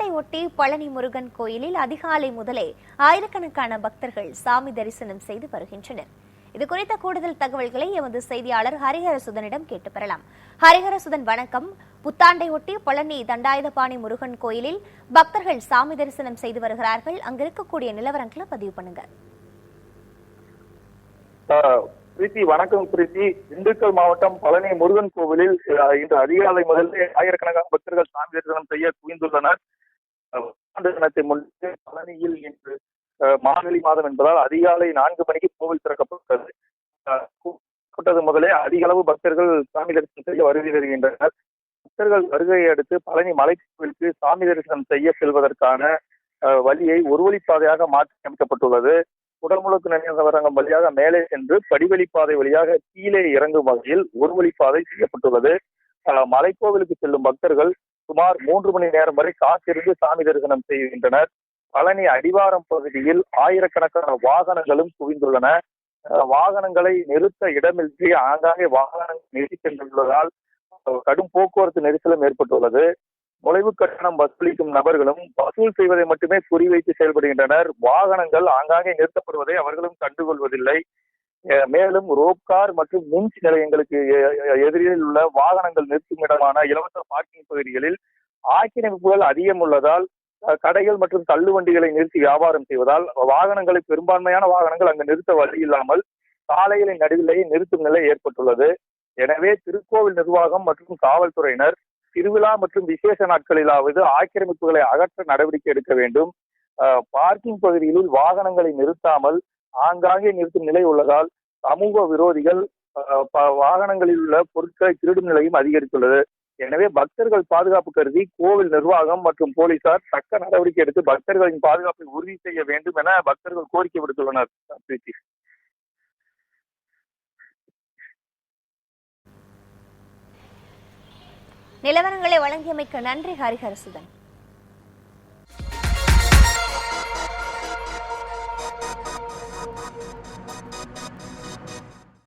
புத்தாண்டை ஒட்டி பழனி முருகன் கோயிலில் அதிகாலை முதலே ஆயிரக்கணக்கான பக்தர்கள் சாமி தரிசனம் செய்து வருகின்றனர். இது குறித்த கூடுதல் தகவல்களை எமது செய்தியாளர் ஹரிஹரசுதனிடம் கேட்டு பெறலாம். ஹரிஹரசுதன், வணக்கம். புத்தாண்டை ஒட்டி பழனி தண்டாயுதபாணி முருகன் கோயிலில் பக்தர்கள் சாமி தரிசனம் செய்து வருகிறார்கள். அங்க இருக்கக்கூடிய நிலவரங்களை பதிவு பண்ணுங்க. பிரீத்தி, வணக்கம் பிரீத்தி. திண்டுக்கல் மாவட்டம் பழனி முருகன் கோவிலில் இன்று அதிகாலை முதலே ஆயிரக்கணக்கான பக்தர்கள் சாமி தரிசனம் செய்ய குவிந்துள்ளனர். தினத்தை முன்னிட்டு பழனியில் இன்று மார்கழி மாதம் என்பதால் அதிகாலை 4 மணிக்கு கோவில் திறக்கப்பட்டது முதலே அதிக அளவு பக்தர்கள் சாமி தரிசனம் செய்ய வருகை வருகின்றனர். பக்தர்கள் வருகையை அடுத்து பழனி மலை கோவிலுக்கு சாமி தரிசனம் செய்ய செல்வதற்கான வழியை ஒருவழிப்பாதையாக மாற்றி அமைக்கப்பட்டுள்ளது. குடமுழுக்கு நினைவரங்கம் வழியாக மேலே சென்று படிவெளிப்பாதை வழியாக கீழே இறங்கும் வகையில் ஒரு வழிப்பாதை செய்யப்பட்டுள்ளது. மலைக்கோவிலுக்கு செல்லும் பக்தர்கள் சுமார் 3 மணி நேரம் வரை காத்திருந்து சாமி தரிசனம் செய்கின்றனர். பழனி அடிவாரம் பகுதியில் ஆயிரக்கணக்கான வாகனங்களும் குவிந்துள்ளன. வாகனங்களை நிறுத்த இடமின்றி ஆங்காங்கே வாகனங்கள் நிறுத்தி சென்றுள்ளதால் கடும் போக்குவரத்து நெரிசலும் ஏற்பட்டுள்ளது. நுழைவு கட்டணம் வசூலிக்கும் நபர்களும் வசூல் செய்வதை மட்டுமே குறிவைத்து செயல்படுகின்றனர். வாகனங்கள் ஆங்காங்கே நிறுத்தப்படுவதை அவர்களும் கண்டுகொள்வதில்லை. மேலும் ரோப்கார் மற்றும் மின்ஸ் நிலையங்களுக்கு எதிரில் உள்ள வாகனங்கள் நிறுத்தும் இடமான இலவச பார்க்கிங் பகுதிகளில் ஆக்கிரமிப்புகள் அதிகம் உள்ளதால் கடைகள் மற்றும் தள்ளுவண்டிகளை நிறுத்தி வியாபாரம் செய்வதால் வாகனங்களை பெரும்பான்மையான வாகனங்கள் அங்கு நிறுத்த வழி இல்லாமல் சாலைகளின் நடுவிலேயே நிறுத்தும் நிலை ஏற்பட்டுள்ளது. எனவே திருக்கோவில் நிர்வாகம் மற்றும் காவல்துறையினர் திருவிழா மற்றும் விசேஷ நாட்களிலாவது ஆக்கிரமிப்புகளை அகற்ற நடவடிக்கை எடுக்க வேண்டும். பார்க்கிங் பகுதிகளில் வாகனங்களை நிறுத்தாமல் ஆங்காங்கே நிறுத்தும் நிலை உள்ளதால் சமூக விரோதிகள் வாகனங்களில் உள்ள பொருட்களை திருடும் நிலையும் அதிகரித்துள்ளது. எனவே பக்தர்கள் பாதுகாப்பு கருதி கோவில் நிர்வாகம் மற்றும் போலீசார் தக்க நடவடிக்கை எடுத்து பக்தர்களின் பாதுகாப்பை உறுதி செய்ய வேண்டும் என பக்தர்கள் கோரிக்கை விடுத்துள்ளனர். நிலவரங்களை வழங்கியமைக்கு நன்றி ஹரிஹரசுதன்.